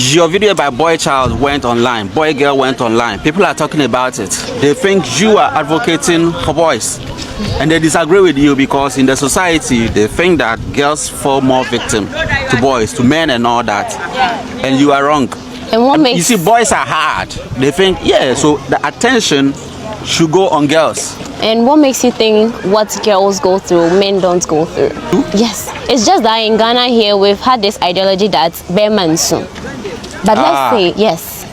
Your video by Boy Child went online. Boy Girl went online. People are talking about it. They think you are advocating for boys. And they disagree with you because in the society, they think that girls fall more victim to boys, to men and all that. And you are wrong. And what makes... You see, boys are hard. They think, yeah, so the attention should go on girls. And what makes you think what girls go through, men don't go through? Yes. It's just that in Ghana here, we've had this ideology that Beman soon. But let's say, yes,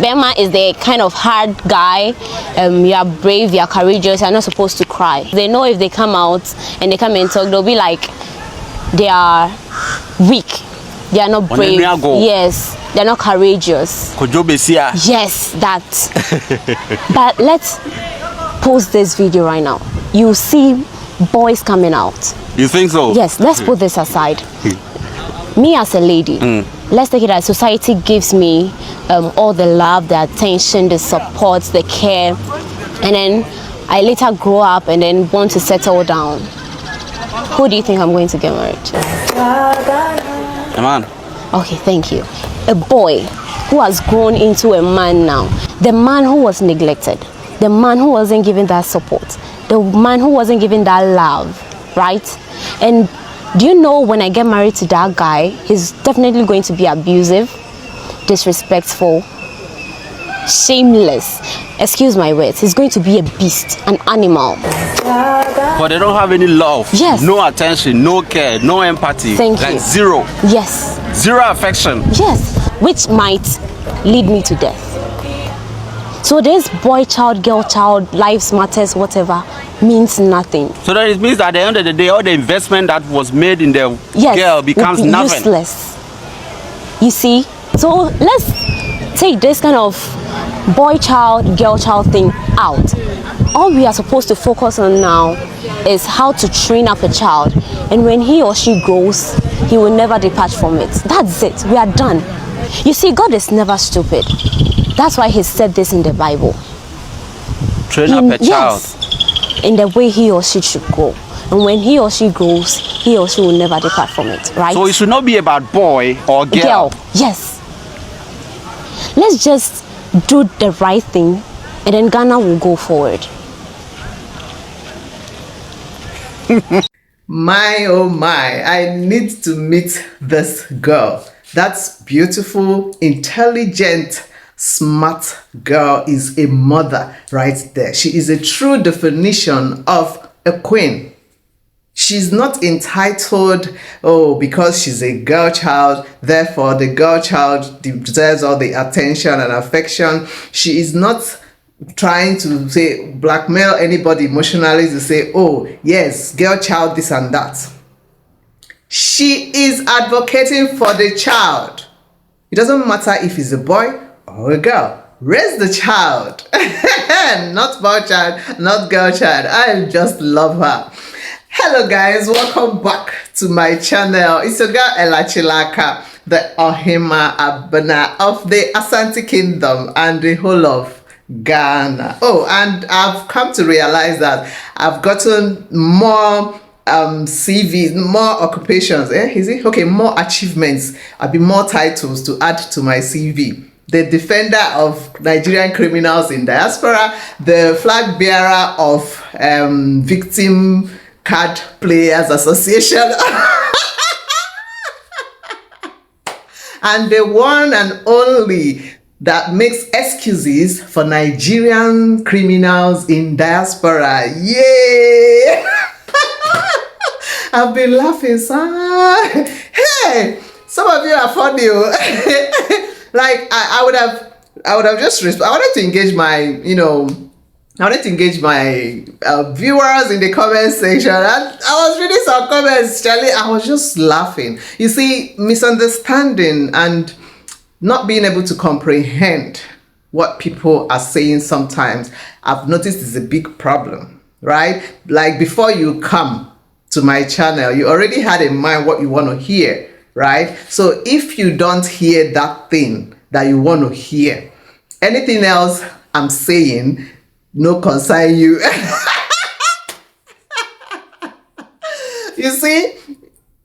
Bema is the kind of hard guy. You are brave, you are courageous, you are not supposed to cry. They know if they come out and they come and talk, they'll be like, they are weak. They are not brave. Yes, they are not courageous. Yes, that. But let's post this video right now. You see boys coming out. You think so? Yes, let's put this aside. Me as a lady, let's take it as society gives me all the love, the attention, the support, the care, and then I later grow up and then want to settle down. Who do you think I'm going to get married to? A man. Okay, thank you. A boy who has grown into a man now. The man who was neglected. The man who wasn't given that support. The man who wasn't given that love, right? And do you know when I get married to that guy, he's definitely going to be abusive, disrespectful, shameless. Excuse my words. He's going to be a beast, an animal. But they don't have any love. Yes. No attention, no care, no empathy. Thank you. Like zero. Yes. Zero affection. Yes. Which might lead me to death. So this boy child, girl child, lives matters, whatever, means nothing. So that it means that at the end of the day, all the investment that was made in the girl becomes nothing. Useless. You see? So let's take this kind of boy child, girl child thing out. All we are supposed to focus on now is how to train up a child. And when he or she grows, he will never depart from it. That's it. We are done. You see, God is never stupid. That's why he said this in the Bible. Train up a child. Yes, in the way he or she should go. And when he or she grows, he or she will never depart from it, right? So it should not be about boy or girl. Yes. Let's just do the right thing and then Ghana will go forward. My oh my, I need to meet this girl. That's beautiful, intelligent, smart girl is a mother right there. She is a true definition of a queen. She's not entitled, oh, because she's a girl child, therefore the girl child deserves all the attention and affection. She is not trying to say, blackmail anybody emotionally to say, oh, yes, girl child, this and that. She is advocating for the child. It doesn't matter if it's a boy or a girl. Raise the child. Not boy child, not girl child. I just love her. Hello guys, welcome back to my channel. It's your girl Ella Chilaka, the Ohima Abana of the Asante Kingdom and the whole of Ghana. Oh, and I've come to realize that I've gotten more CVs, more occupations, is it? Okay, more achievements. I'll be more titles to add to my CV. The defender of Nigerian criminals in diaspora, the flag bearer of Victim Card Players Association, and the one and only that makes excuses for Nigerian criminals in diaspora. Yay! I've been laughing, son. Hey, some of you are funny. Like I would have just I wanted to engage my, I wanted to engage my viewers in the comment section. And I was reading some comments, Charlie. I was just laughing. You see, misunderstanding and not being able to comprehend what people are saying sometimes, I've noticed is a big problem, right? Like before you come to my channel, you already had in mind what you want to hear, right? So if you don't hear that thing that you want to hear, anything else I'm saying no concern you. You see,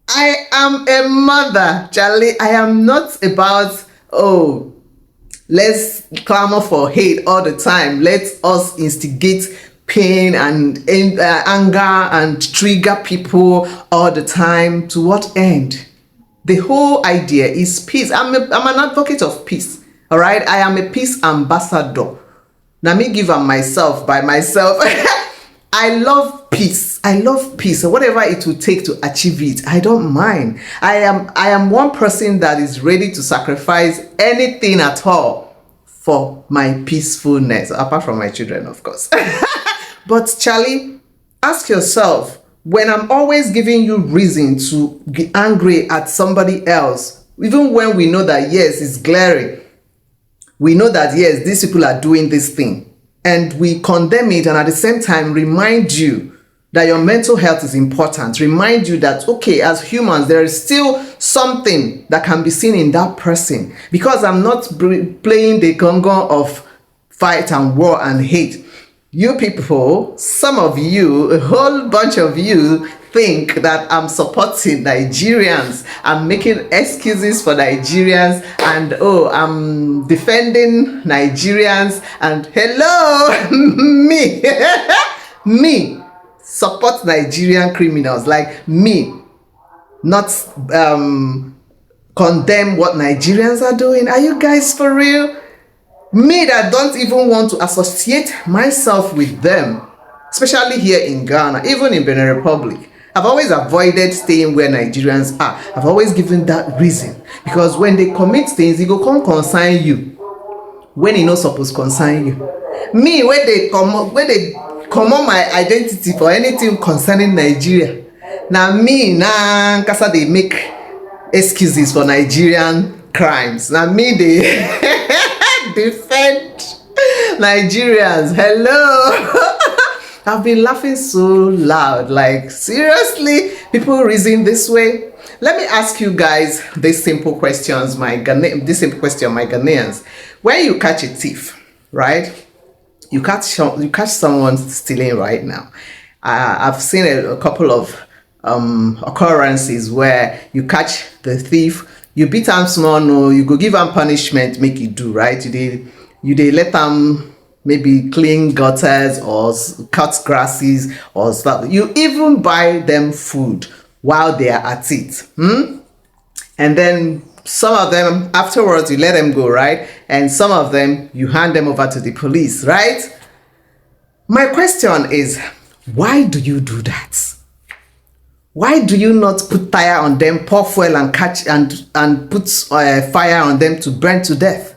I am a mother, Charlie. I am not about oh, let's clamor for hate all the time. Let us instigate pain and anger and trigger people all the time. To what end? The whole idea is peace. I'm an advocate of peace. All right, I am a peace ambassador. Now me give am myself by myself. I love peace. I love peace. So whatever it will take to achieve it, I don't mind. I am one person that is ready to sacrifice anything at all for my peacefulness, apart from my children, of course. But Charlie, ask yourself, when I'm always giving you reason to be angry at somebody else, even when we know that yes, it's glaring, we know that yes, these people are doing this thing, and we condemn it, and at the same time remind you that your mental health is important, remind you that, okay, as humans, there is still something that can be seen in that person, because I'm not playing the conga of fight and war and hate. You people, some of you, a whole bunch of you think that I'm supporting Nigerians. I'm making excuses for Nigerians, and oh, I'm defending Nigerians, and hello, me, me, support Nigerian criminals, like me, not condemn what Nigerians are doing. Are you guys for real? Me that don't even want to associate myself with them, especially here in Ghana, even in Benin Republic. I've always avoided staying where Nigerians are. I've always given that reason, because when they commit things, it go come concern you when it not supposed concern you. Me, when they come on my identity for anything concerning Nigeria, now me na kasa they make excuses for Nigerian crimes. Now me they defend Nigerians. Hello. I've been laughing so loud, like seriously, people reason this way. Let me ask you guys this simple questions, my Ghanaians. When you catch a thief, right? You catch someone stealing right now. I've seen a couple of occurrences where you catch the thief, you beat him small, no, you go give him punishment, make it do, right? You dey let them maybe clean gutters or cut grasses or stuff. You even buy them food while they are at it. And then some of them afterwards you let them go, right? And some of them you hand them over to the police, right? My question is, why do you do that? Why do you not put tire on them, pour fuel and catch and put fire on them to burn to death?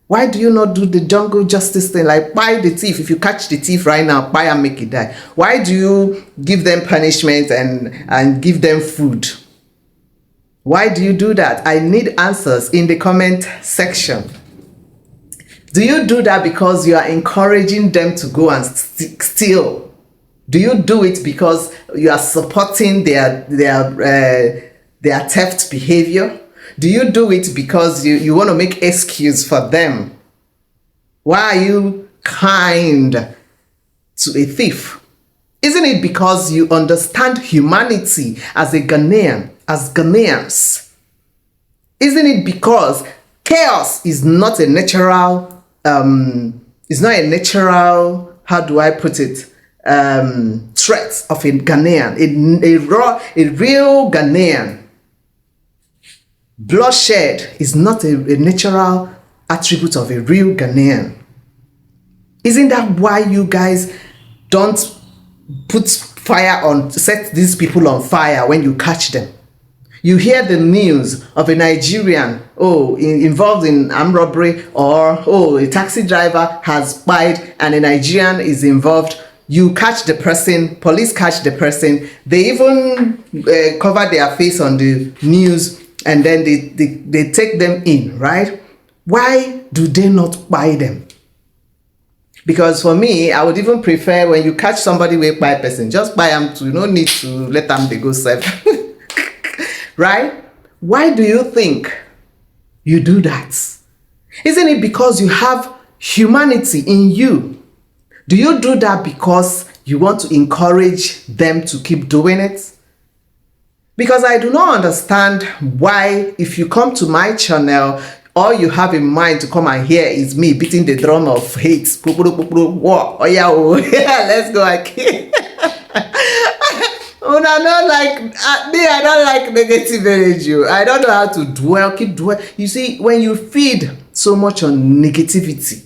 Why do you not do the jungle justice thing, like buy the thief? If you catch the thief right now, buy and make it die. Why do you give them punishment and give them food? Why do you do that? I need answers in the comment section. Do you do that because you are encouraging them to go and steal? Do you do it because you are supporting their theft behavior? Do you do it because you want to make excuse for them? Why are you kind to a thief? Isn't it because you understand humanity as a Ghanaian, as Ghanaians? Isn't it because chaos is not a natural, how do I put it, threat of a Ghanaian, a real Ghanaian? Bloodshed is not a natural attribute of a real Ghanaian. Isn't that why you guys don't set these people on fire when you catch them? You hear the news of a Nigerian, involved in armed robbery, or a taxi driver has spied and a Nigerian is involved. You catch the person, police catch the person, they even cover their face on the news, and then they take them in, right? Why do they not buy them? Because for me, I would even prefer when you catch somebody with buy person, just buy them too. You don't need to let them they go serve. Right? Why do you think you do that? Isn't it because you have humanity in you? Do you do that because you want to encourage them to keep doing it? Because I do not understand why, if you come to my channel, All you have in mind to come and hear is me beating the drum of hate. War. Oh yeah, oh yeah, let's go again. I don't like me. I don't like negative energy. I don't know how to dwell. Keep dwell. You see, when you feed so much on negativity,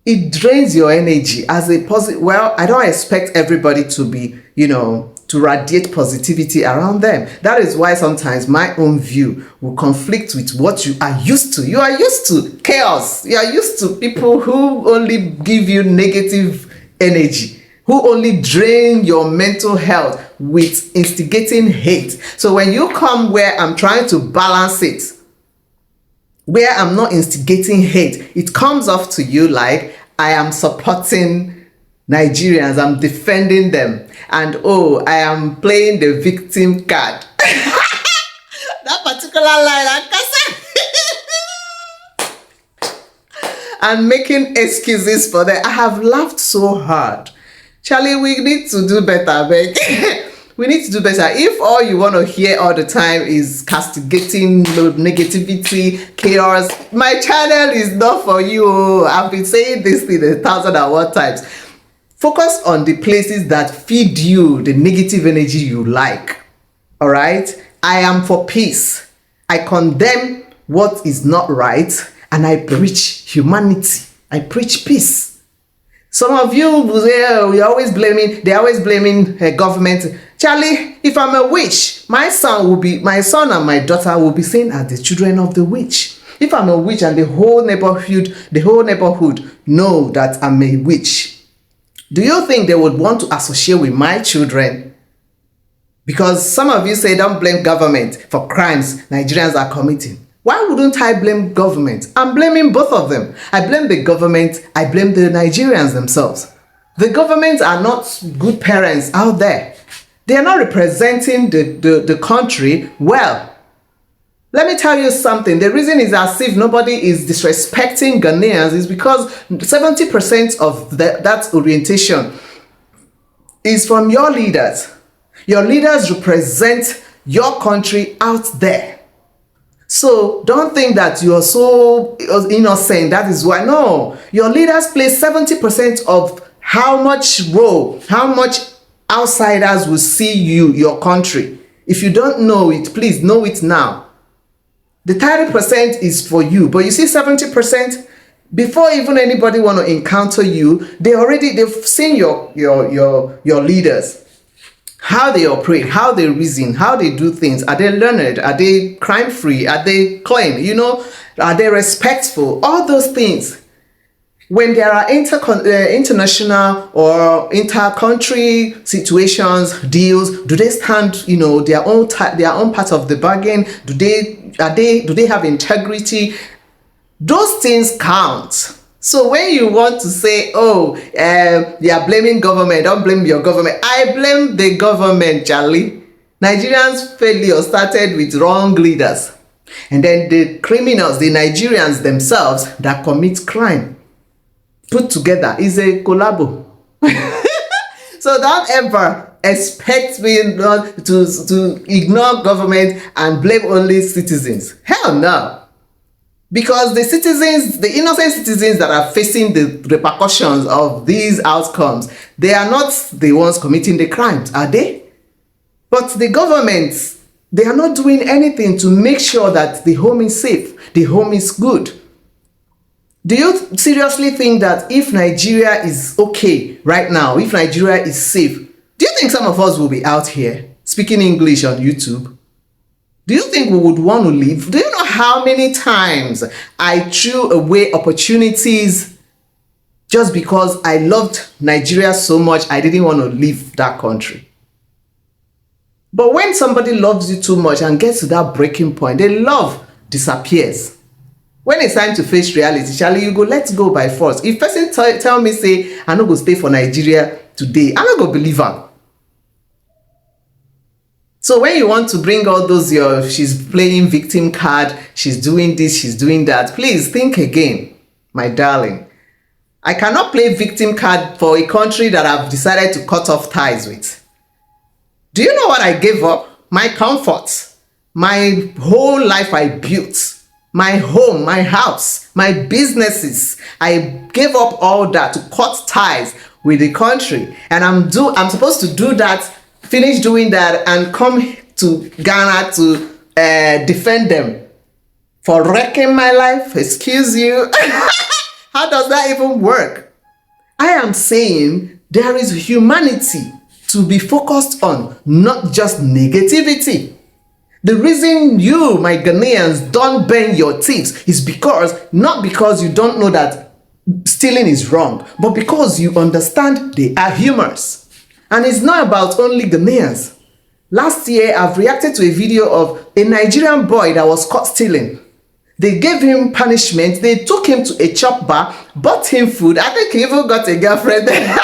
it drains your energy. As a positive, well, I don't expect everybody to be, to radiate positivity around them. That is why sometimes my own view will conflict with what you are used to. You are used to chaos. You are used to people who only give you negative energy, who only drain your mental health with instigating hate. So when you come where I'm trying to balance it, where I'm not instigating hate, it comes off to you like I am supporting Nigerians, I'm defending them, and oh, I am playing the victim card. That particular line, I'm making excuses for that. I have laughed so hard. Charlie, we need to do better, beg. We need to do better. If all you want to hear all the time is castigating, negativity, chaos, my channel is not for you. I've been saying this thing 1,001 times. Focus on the places that feed you the negative energy you like. All right? I am for peace. I condemn what is not right, and I preach humanity. I preach peace. Some of you, they're always blaming government. Charlie, if I'm a witch, my son and my daughter will be seen as the children of the witch. If I'm a witch and the whole neighborhood know that I'm a witch, do you think they would want to associate with my children? Because some of you say don't blame government for crimes Nigerians are committing. Why wouldn't I blame government? I'm blaming both of them. I blame the government, I blame the Nigerians themselves. The government are not good parents out there. They are not representing the country well. Let me tell you something. The reason is as if nobody is disrespecting Ghanaians is because 70% of that orientation is from your leaders. Your leaders represent your country out there. So don't think that you are so innocent. That is why. No, your leaders play 70% of how much outsiders will see your country. If you don't know it, please know it now. The 30% is for you, but you see 70%, before even anybody want to encounter you, they've seen your leaders. How they operate, how they reason, how they do things. Are they learned? Are they crime-free? Are they clean? Are they respectful? All those things. When there are international or inter-country situations, deals, do they stand, their own part of the bargain? Do they have integrity? Those things count. So when you want to say, you are blaming government, don't blame your government. I blame the government, Charlie. Nigerians' failure started with wrong leaders. And then the criminals, the Nigerians themselves that commit crime, put together is a collabo. So don't ever expect me not to ignore government and blame only citizens. Hell no. Because the citizens, the innocent citizens that are facing the repercussions of these outcomes, they are not the ones committing the crimes, are they? But the governments, they are not doing anything to make sure that the home is safe, the home is good. Do you seriously think that if Nigeria is okay right now, if Nigeria is safe, do you think some of us will be out here speaking English on YouTube? Do you think we would want to leave? Do you know how many times I threw away opportunities just because I loved Nigeria so much I didn't want to leave that country? But when somebody loves you too much and gets to that breaking point, their love disappears. When it's time to face reality, Charlie, you go, let's go by force. If person tell me, say, I'm not going to stay for Nigeria today, I'm not going to believe her. So when you want to bring all those, she's playing victim card, she's doing this, she's doing that, please think again, my darling. I cannot play victim card for a country that I've decided to cut off ties with. Do you know what I gave up? My comfort. My whole life I built. my home, my house, my businesses. I gave up all that to cut ties with the country. And I'm supposed to do that, finish doing that, and come to Ghana to defend them for wrecking my life. Excuse you. How does that even work? I am saying there is humanity to be focused on, not just negativity. The reason you, my Ghanaians, don't bend your teeth is not because you don't know that stealing is wrong, but because you understand they are humans. And it's not about only Ghanaians. Last year, I've reacted to a video of a Nigerian boy that was caught stealing. They gave him punishment. They took him to a chop bar, bought him food. I think he even got a girlfriend there.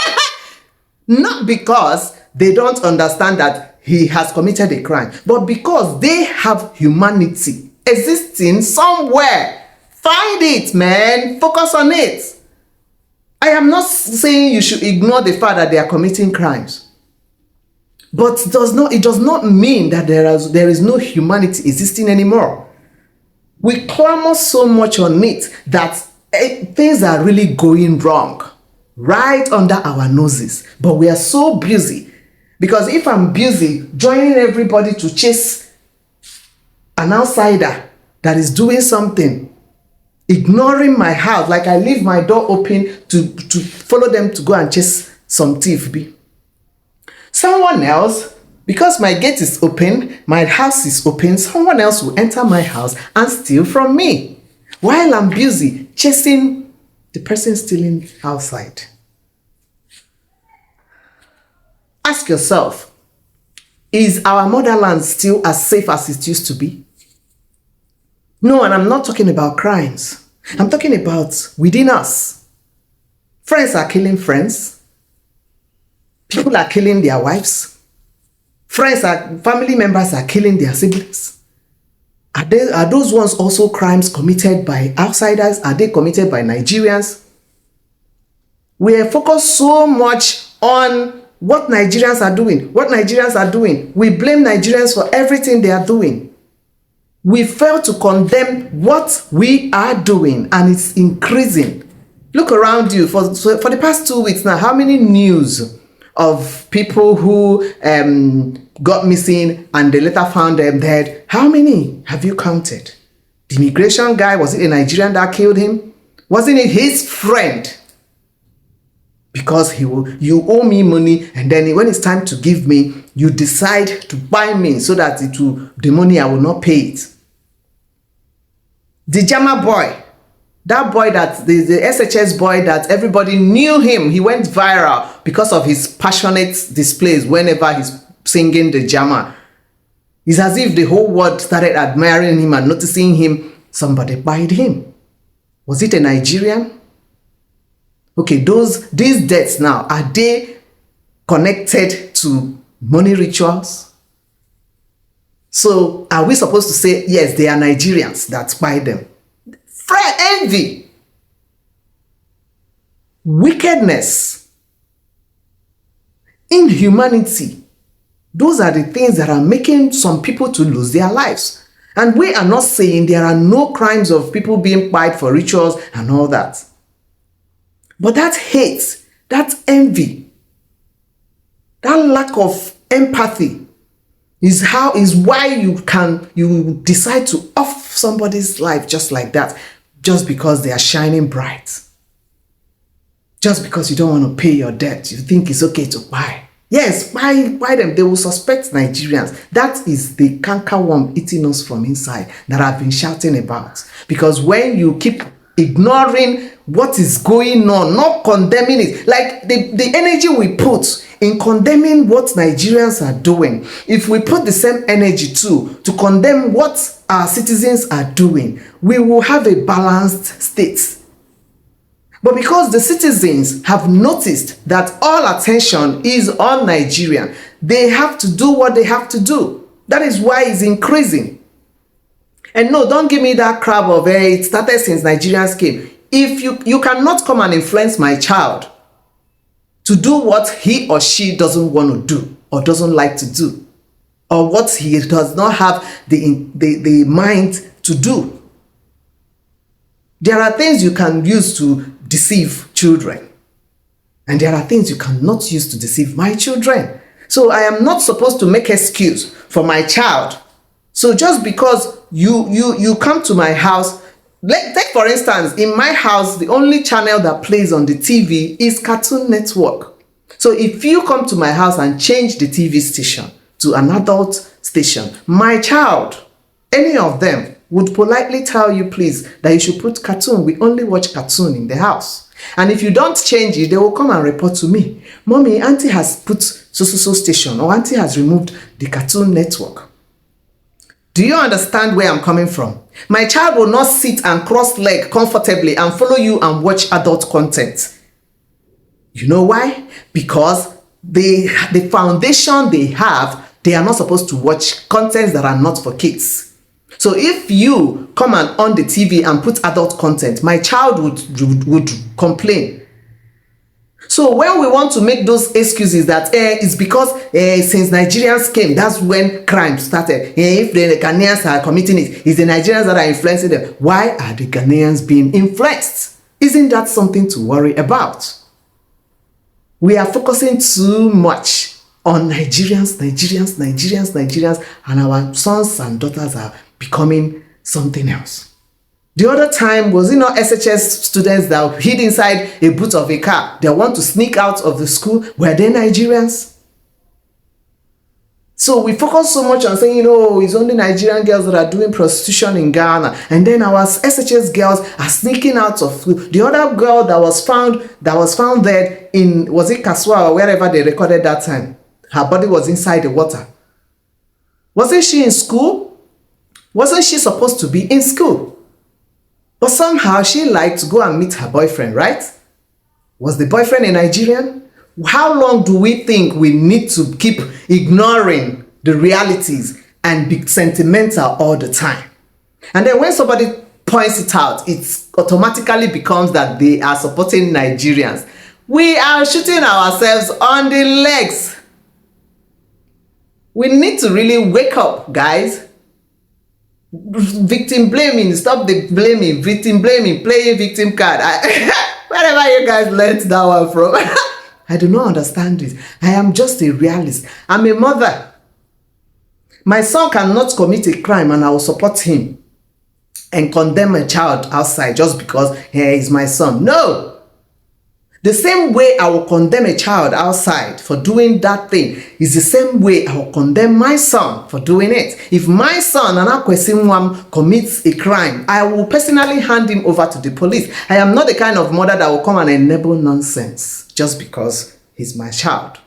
Not because they don't understand that he has committed a crime, but because they have humanity existing somewhere. Find it, man. Focus on it. I am not saying you should ignore the fact that they are committing crimes. But it does not mean that there is no humanity existing anymore. We clamor so much on it that things are really going wrong right under our noses. But we are so busy. Because if I'm busy joining everybody to chase an outsider that is doing something, ignoring my house, like I leave my door open to follow them to go and chase some thief. Someone else, because my gate is open, my house is open, someone else will enter my house and steal from me while I'm busy chasing the person stealing outside. Ask yourself, is our motherland still as safe as it used to be? No, and I'm not talking about crimes. I'm talking about within us. Friends are killing friends. People are killing their wives. Family members are killing their siblings. Are those ones also crimes committed by outsiders? Are they committed by Nigerians? We are focused so much on what Nigerians are doing. We blame Nigerians for everything they are doing. We fail to condemn what we are doing, and it's increasing. Look around you. For the past 2 weeks now, how many news of people who got missing and they later found them dead? How many have you counted? The immigration guy, was it a Nigerian that killed him? Wasn't it his friend? Because you owe me money, and then when it's time to give me, you decide to buy me so that the money I will not pay it. The Jama boy, that boy that the SHS boy that everybody knew him, he went viral because of his passionate displays whenever he's singing the Jama. It's as if the whole world started admiring him and noticing him. Somebody buyed him. Was it a Nigerian? Okay, these deaths now, are they connected to money rituals? So are we supposed to say, yes, they are Nigerians that buy them? Envy, wickedness, inhumanity, those are the things that are making some people to lose their lives. And we are not saying there are no crimes of people being pied for rituals and all that. But that hate, that envy, that lack of empathy is why you decide to off somebody's life just like that, just because they are shining bright. Just because you don't want to pay your debt, you think it's okay to buy. Yes, buy them. They will suspect Nigerians. That is the cankerworm eating us from inside that I've been shouting about. Because when you keep ignoring what is going on, not condemning it, like the energy we put in condemning what Nigerians are doing, if we put the same energy too to condemn what our citizens are doing, we will have a balanced state. But because the citizens have noticed that all attention is on Nigeria, they have to do what they have to do. That is why it's increasing. And no, don't give me that crap of it started since Nigerians came. If you cannot come and influence my child to do what he or she doesn't want to do or doesn't like to do, or what he does not have the mind to do, There are things you can use to deceive children, and there are things you cannot use to deceive my children. So I am not supposed to make excuse for my child. So just because you come to my house, take for instance, in my house, the only channel that plays on the TV is Cartoon Network. So if you come to my house and change the TV station to an adult station, my child, any of them, would politely tell you, please, that you should put cartoon. We only watch cartoon in the house. And if you don't change it, they will come and report to me. Mommy, auntie has put so station, or auntie has removed the Cartoon Network. Do you understand where I'm coming from? My child will not sit and cross leg comfortably and follow you and watch adult content. You know why? Because the foundation they have, they are not supposed to watch contents that are not for kids. So if you come and on the TV and put adult content, my child would complain. So when we want to make those excuses that it's because since Nigerians came, that's when crime started. If the Ghanaians are committing it, it's the Nigerians that are influencing them. Why are the Ghanaians being influenced? Isn't that something to worry about? We are focusing too much on Nigerians, and our sons and daughters are becoming something else. The other time, was it not SHS students that hid inside a boot of a car? They want to sneak out of the school. Were they Nigerians? So we focus so much on saying, it's only Nigerian girls that are doing prostitution in Ghana. And then our SHS girls are sneaking out of school. The other girl that was found dead in, was it Kaswa or wherever they recorded that time? Her body was inside the water. Wasn't she in school? Wasn't she supposed to be in school? But somehow she liked to go and meet her boyfriend, right? Was the boyfriend a Nigerian? How long do we think we need to keep ignoring the realities and be sentimental all the time? And then when somebody points it out, it automatically becomes that they are supporting Nigerians. We are shooting ourselves on the legs. We need to really wake up, guys. Victim blaming, stop the blaming, victim blaming, playing victim card. Wherever you guys learned that one from. I do not understand it. I am just a realist. I'm a mother. My son cannot commit a crime and I will support him and condemn a child outside just because he's my son. No! The same way I will condemn a child outside for doing that thing is the same way I will condemn my son for doing it. If my son, Anakwesimwam, commits a crime, I will personally hand him over to the police. I am not the kind of mother that will come and enable nonsense just because he's my child.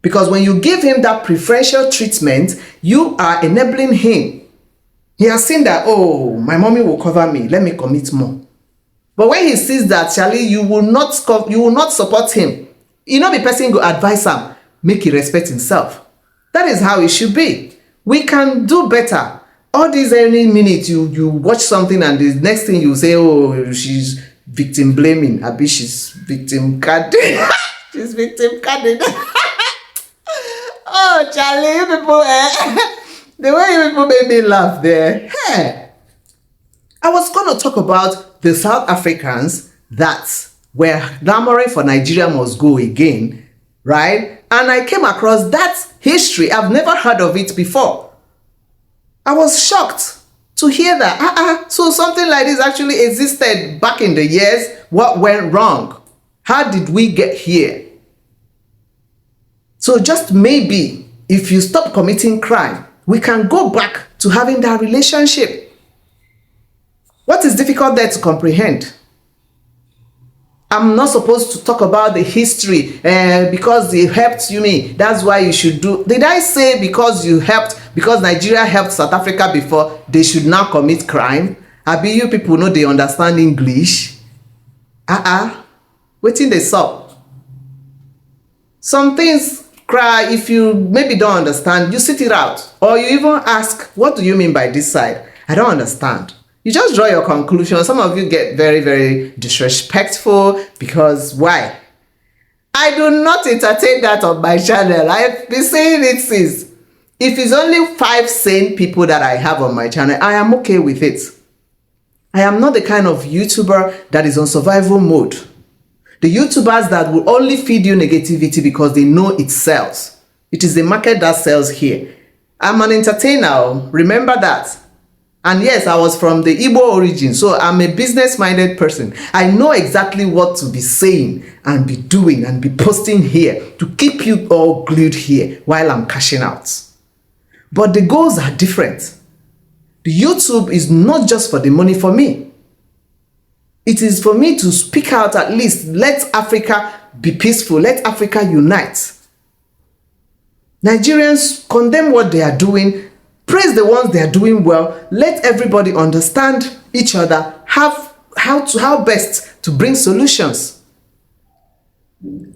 Because when you give him that preferential treatment, you are enabling him. He has seen that, my mommy will cover me, let me commit more. But when he sees that, Charlie, you will not support him. The person go advise him, make he respect himself. That is how it should be. We can do better. All these any minute you watch something and the next thing you say, she's victim blaming. Abi, she's victim carding. She's victim carding. Oh, Charlie, you people, the way you people made me laugh there. Hey. I was going to talk about the South Africans that were clamoring for Nigeria must go again, right? And I came across that history. I've never heard of it before. I was shocked to hear that. So something like this actually existed back in the years. What went wrong? How did we get here? So just maybe if you stop committing crime, we can go back to having that relationship. What is difficult there to comprehend? I'm not supposed to talk about the history because they helped you. That's why you should do. Did I say because Nigeria helped South Africa before, they should now commit crime? Abi, you people know they understand English. Waiting they saw. Some things cry if you maybe don't understand, you sit it out. Or you even ask, what do you mean by this side? I don't understand. You just draw your conclusion. Some of you get very, very disrespectful because why? I do not entertain that on my channel. I've been saying it since. If it's only 5 sane people that I have on my channel, I am okay with it. I am not the kind of YouTuber that is on survival mode. The YouTubers that will only feed you negativity because they know it sells. It is the market that sells here. I'm an entertainer, remember that. And yes, I was from the Igbo origin, so I'm a business-minded person. I know exactly what to be saying and be doing and be posting here to keep you all glued here while I'm cashing out. But the goals are different. The YouTube is not just for the money for me. It is for me to speak out, at least let Africa be peaceful, let Africa unite. Nigerians condemn what they are doing, praise the ones they are doing well, let everybody understand each other, how best to bring solutions.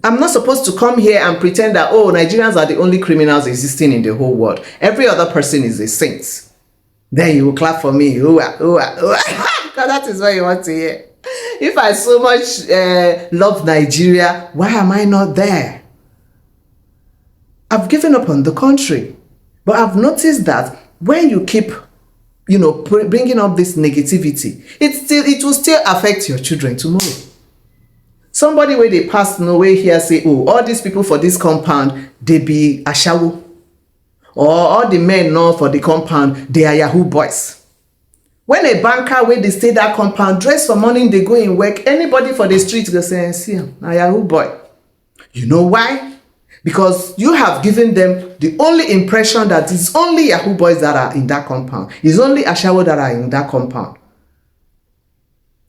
I'm not supposed to come here and pretend that, oh, Nigerians are the only criminals existing in the whole world. Every other person is a saint. Then you will clap for me. Because that is what you want to hear. If I so much love Nigeria, why am I not there? I've given up on the country. But I've noticed that when you keep, bringing up this negativity, it will still affect your children tomorrow. Somebody where they pass no way here say, oh, all these people for this compound, they be ashawo. Or all the men know for the compound, they are Yahoo boys. When a banker where they stay that compound, dress for morning, they go in work, anybody for the street go say, see him, a Yahoo boy. You know why? Because you have given them the only impression that it's only Yahoo boys that are in that compound. It's only ashawo that are in that compound.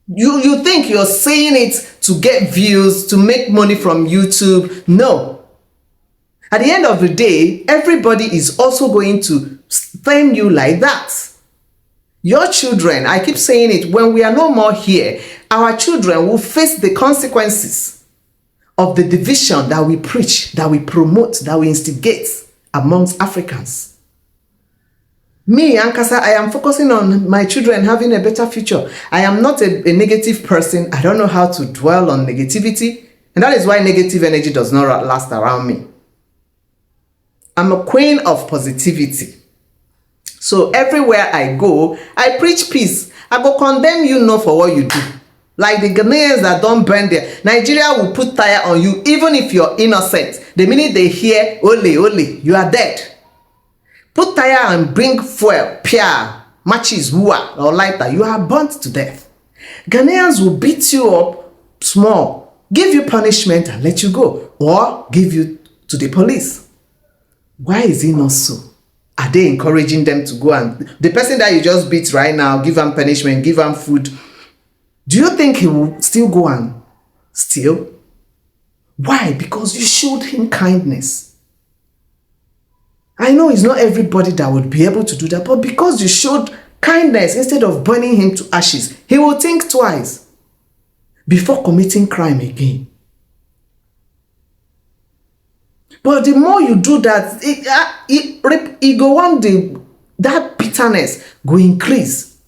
You think you're saying it to get views, to make money from YouTube. No. At the end of the day, everybody is also going to fame you like that. Your children, I keep saying it, when we are no more here, our children will face the consequences of the division that we preach, that we promote, that we instigate amongst Africans. Me, Ankasa, I am focusing on my children having a better future. I am not a negative person. I don't know how to dwell on negativity. And that is why negative energy does not last around me. I'm a queen of positivity. So everywhere I go, I preach peace. I go condemn you no for what you do. Like the Ghanaians that don't burn there. Nigeria will put tire on you even if you're innocent. The minute they hear, ole, you are dead. Put tire and bring fuel, pia, matches, hua, or lighter. You are burnt to death. Ghanaians will beat you up small, give you punishment and let you go. Or give you to the police. Why is it not so? Are they encouraging them to go and... The person that you just beat right now, give him punishment, give him food. Do you think he will still go and steal? Why? Because you showed him kindness. I know it's not everybody that would be able to do that, but because you showed kindness instead of burning him to ashes, he will think twice before committing crime again. But the more you do that, it go one day, that bitterness go increase.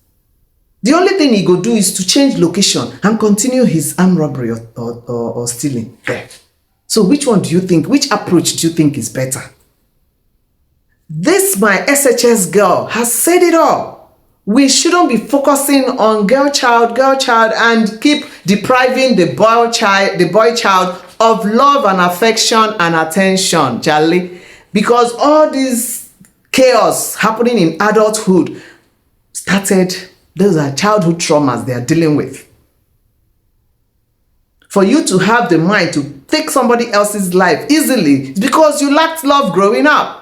The only thing he go do is to change location and continue his armed robbery or stealing there. So which one do you think, which approach do you think is better? This, my SHS girl, has said it all. We shouldn't be focusing on girl child, and keep depriving the boy child of love and affection and attention, Charlie. Because all this chaos happening in adulthood started, those are childhood traumas they are dealing with. For you to have the mind to take somebody else's life easily, it's because you lacked love growing up.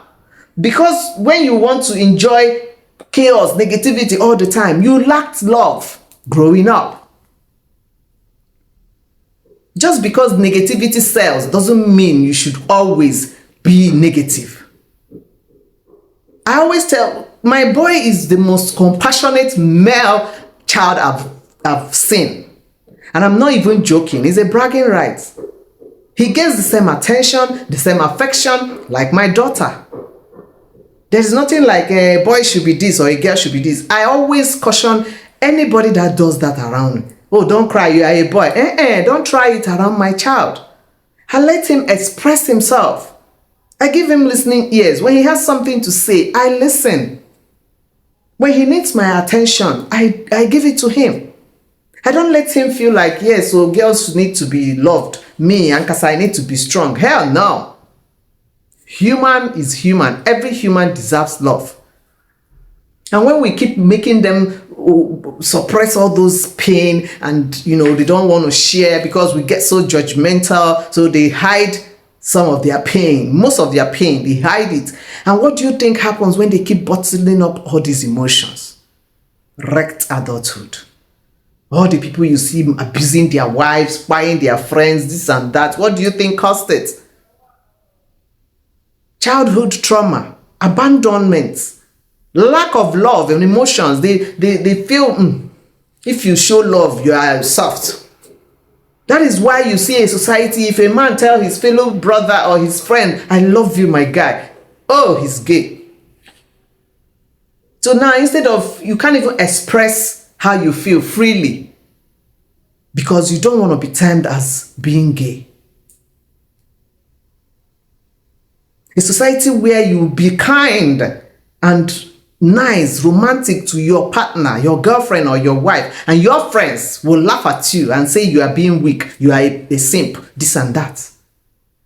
Because when you want to enjoy chaos, negativity all the time, you lacked love growing up. Just because negativity sells doesn't mean you should always be negative. I always tell, my boy is the most compassionate male child I've seen. And I'm not even joking, it's a bragging right. He gets the same attention, the same affection like my daughter. There's nothing like a boy should be this or a girl should be this. I always caution anybody that does that around me. Oh, don't cry, you are a boy. Don't try it around my child. I let him express himself. I give him listening ears. When he has something to say, I listen. When he needs my attention, I give it to him. I don't let him feel like, yes, so girls need to be loved. Me, Ankasa, I need to be strong. Hell no. Human is human. Every human deserves love. And when we keep making them suppress all those pain and, they don't want to share because we get so judgmental, so they hide some of their pain, most of their pain, they hide it. And what do you think happens when they keep bottling up all these emotions? Wrecked adulthood. All the people you see abusing their wives, spying their friends, this and that. What do you think caused it? Childhood trauma, abandonment, lack of love and emotions. They feel if you show love, you are soft. That is why you see a society, if a man tell his fellow brother or his friend, I love you, my guy, oh, he's gay. So now instead of, you can't even express how you feel freely because you don't want to be termed as being gay. A society where you be kind and nice, romantic to your partner, your girlfriend or your wife, and your friends will laugh at you and say you are being weak, you are a simp, this and that.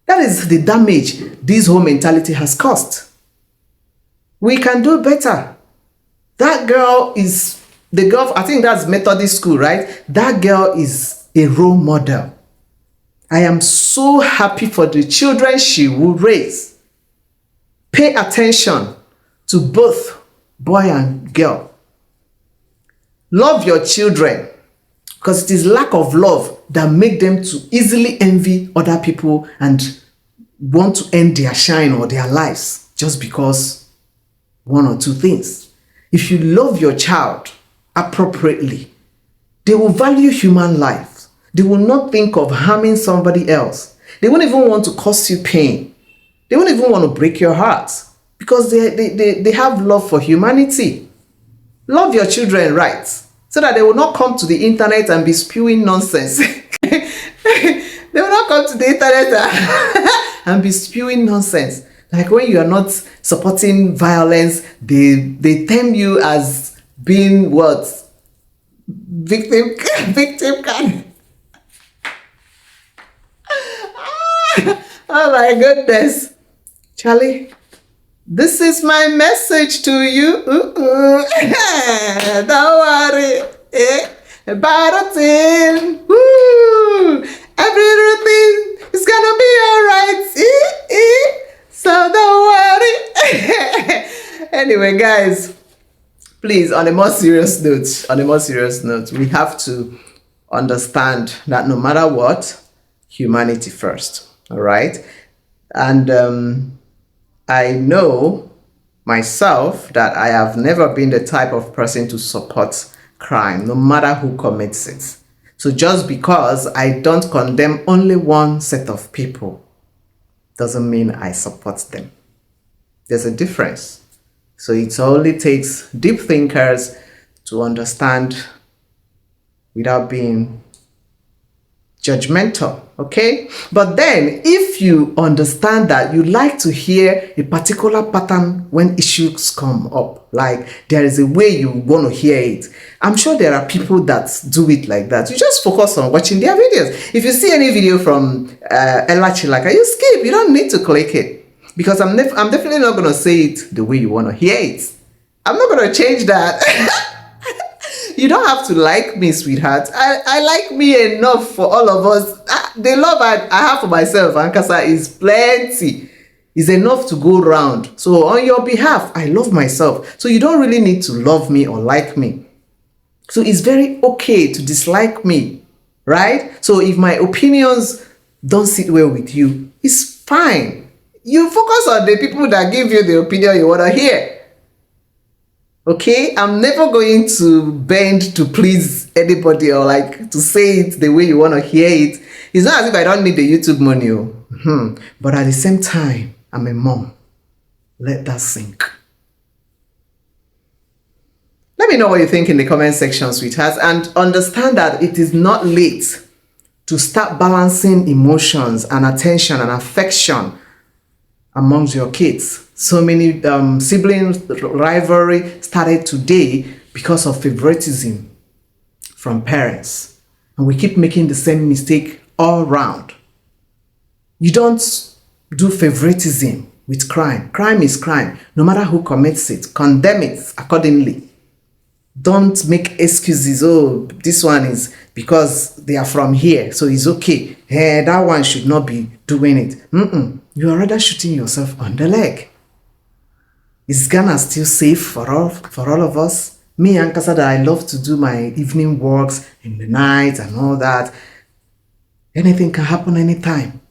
That is the damage this whole mentality has caused. We can do better. That girl is the girl, I think that's Methodist school, right? That girl is a role model. I am so happy for the children she will raise. Pay attention to both boy and girl. Love your children, because it is lack of love that make them to easily envy other people and want to end their shine or their lives just because one or two things. If you love your child appropriately, they will value human life. They will not think of harming somebody else. They won't even want to cause you pain. They won't even want to break your heart because they have love for humanity. Love your children right so that they will not come to the internet and be spewing nonsense. They will not come to the internet and be spewing nonsense. Like when you are not supporting violence, they term you as being what? Victim kind. Oh my goodness. Charlie, this is my message to you. Don't worry about a thing. Everything is gonna be alright. So don't worry. Anyway, guys, please, on a more serious note, we have to understand that no matter what, humanity first. All right. And I know myself that I have never been the type of person to support crime, no matter who commits it. So just because I don't condemn only one set of people doesn't mean I support them. There's a difference. So it only takes deep thinkers to understand without being judgmental, okay? But then if you understand that you like to hear a particular pattern when issues come up, like there is a way you want to hear it, I'm sure there are people that do it like that. You just focus on watching their videos. If you see any video from Ella Chilaka, you skip. You don't need to click it because I'm definitely not going to say it the way you want to hear it. I'm not going to change that. You don't have to like me, sweetheart. I like me enough for all of us. The love I have for myself, Ankasa, is plenty. Is enough to go round. So on your behalf, I love myself. So you don't really need to love me or like me. So it's very okay to dislike me, right? So if my opinions don't sit well with you, it's fine. You focus on the people that give you the opinion you want to hear. Okay, I'm never going to bend to please anybody or like to say it the way you want to hear it. It's not as if I don't need the YouTube money. But at the same time, I'm a mom. Let that sink. Let me know what you think in the comment section, sweethearts, and understand that it is not late to start balancing emotions and attention and affection amongst your kids. So many siblings rivalry started today because of favoritism from parents. And we keep making the same mistake all round. You don't do favoritism with crime. Crime is crime. No matter who commits it, condemn it accordingly. Don't make excuses. Oh, this one is because they are from here, so it's okay. Hey, that one should not be doing it. You are rather shooting yourself on the leg. Is Ghana still safe for all of us? Me and Kasada, I love to do my evening walks in the night and all that. Anything can happen anytime.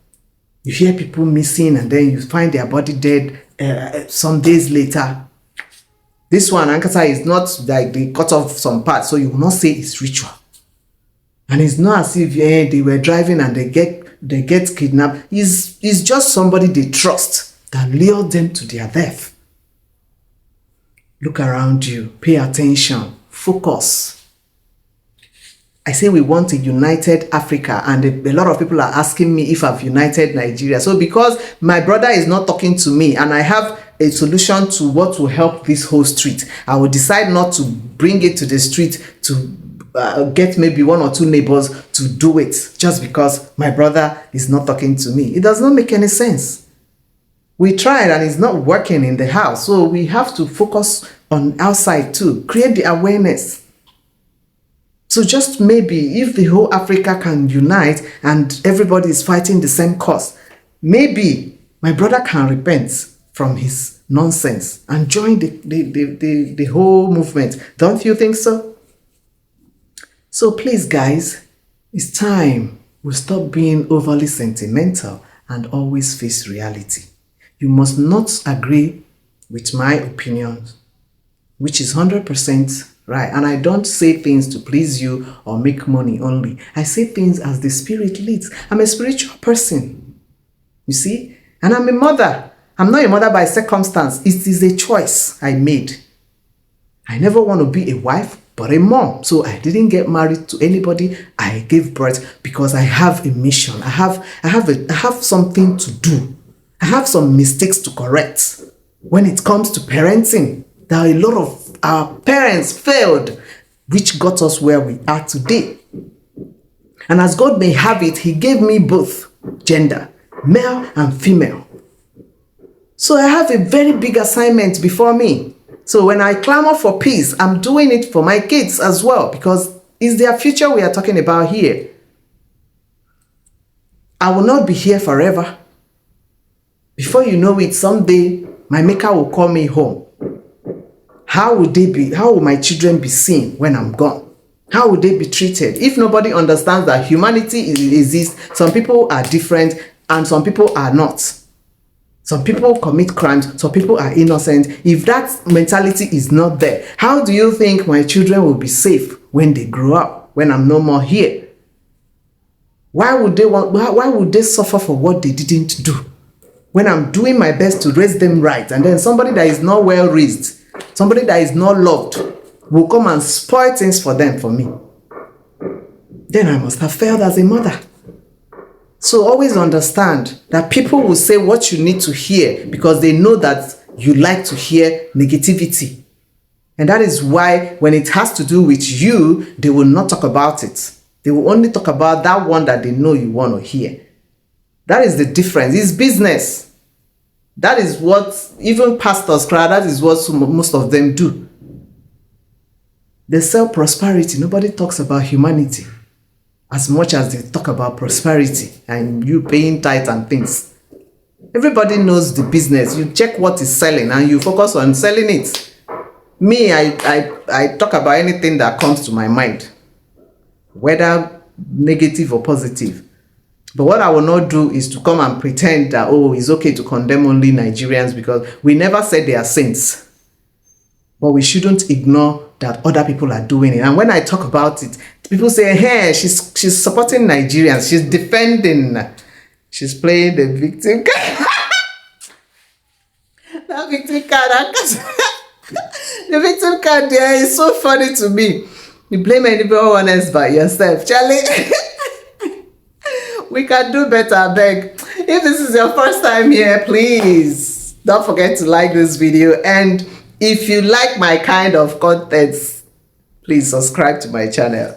You hear people missing and then you find their body dead some days later. This one, Ankasa, is not like they cut off some parts, so you will not say it's ritual. And it's not as if they were driving and they get kidnapped. It's just somebody they trust that lured them to their death. Look around you, pay attention, focus. I say we want a united Africa, and a lot of people are asking me if I've united Nigeria. So because my brother is not talking to me and I have a solution to what will help this whole street, I will decide not to bring it to the street to get maybe one or two neighbors to do it just because my brother is not talking to me. It does not make any sense. We tried and it's not working in the house. So we have to focus on outside too, create the awareness. So just maybe if the whole Africa can unite and everybody is fighting the same cause, maybe my brother can repent from his nonsense and join the whole movement. Don't you think so? So please, guys, it's time we stop being overly sentimental and always face reality. You must not agree with my opinions, which is 100% right. And I don't say things to please you or make money only. I say things as the Spirit leads. I'm a spiritual person, you see? And I'm a mother. I'm not a mother by circumstance. It is a choice I made. I never want to be a wife, but a mom. So I didn't get married to anybody. I gave birth because I have a mission. I have something to do. I have some mistakes to correct. When it comes to parenting, there are a lot of our parents failed, which got us where we are today. And as God may have it, He gave me both gender, male and female. So I have a very big assignment before me. So when I clamor for peace, I'm doing it for my kids as well, because it's their future we are talking about here. I will not be here forever. Before you know it, someday my maker will call me home. How will my children be seen when I'm gone? How would they be treated? If nobody understands that humanity exists, some people are different and some people are not. Some people commit crimes, some people are innocent. If that mentality is not there, how do you think my children will be safe when they grow up, when I'm no more here? Why would they suffer for what they didn't do? When I'm doing my best to raise them right, and then somebody that is not well raised, somebody that is not loved, will come and spoil things for me. Then I must have failed as a mother. So always understand that people will say what you need to hear because they know that you like to hear negativity. And that is why when it has to do with you, they will not talk about it. They will only talk about that one that they know you want to hear. That is the difference. It's business. That is what even pastors cry. That is what most of them do. They sell prosperity. Nobody talks about humanity as much as they talk about prosperity and you paying tithe and things. Everybody knows the business. You check what is selling and you focus on selling it. Me, I talk about anything that comes to my mind, whether negative or positive. But what I will not do is to come and pretend that, oh, it's okay to condemn only Nigerians, because we never said they are saints. But we shouldn't ignore that other people are doing it. And when I talk about it, people say, hey, she's supporting Nigerians. She's defending. She's playing the victim card. That victim card. The victim card there is so funny to me. You blame anyone else but yourself. Charlie, we can do better, beg. If this is your first time here, please don't forget to like this video. And if you like my kind of content, please subscribe to my channel.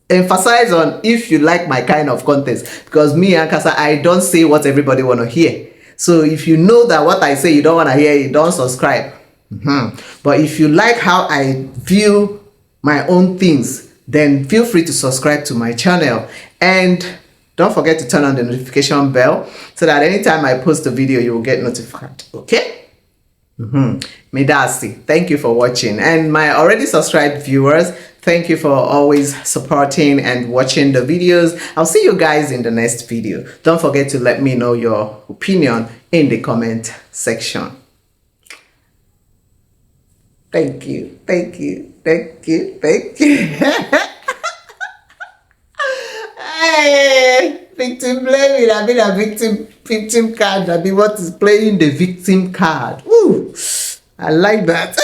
emphasize on if you like my kind of content, because me and Kasa, I don't say what everybody want to hear. So if you know that what I say you don't want to hear, you don't subscribe. But if you like how I view my own things, then feel free to subscribe to my channel, and don't forget to turn on the notification bell so that anytime I post a video you will get notified. Okay? Medasi, thank you for watching. And my already subscribed viewers, thank you for always supporting and watching the videos. I'll see you guys in the next video. Don't forget to let me know your opinion in the comment section. Thank you, thank you, thank you, thank you. Hey, victim blaming. I mean a victim card. I mean what is playing the victim card. Ooh, I like that.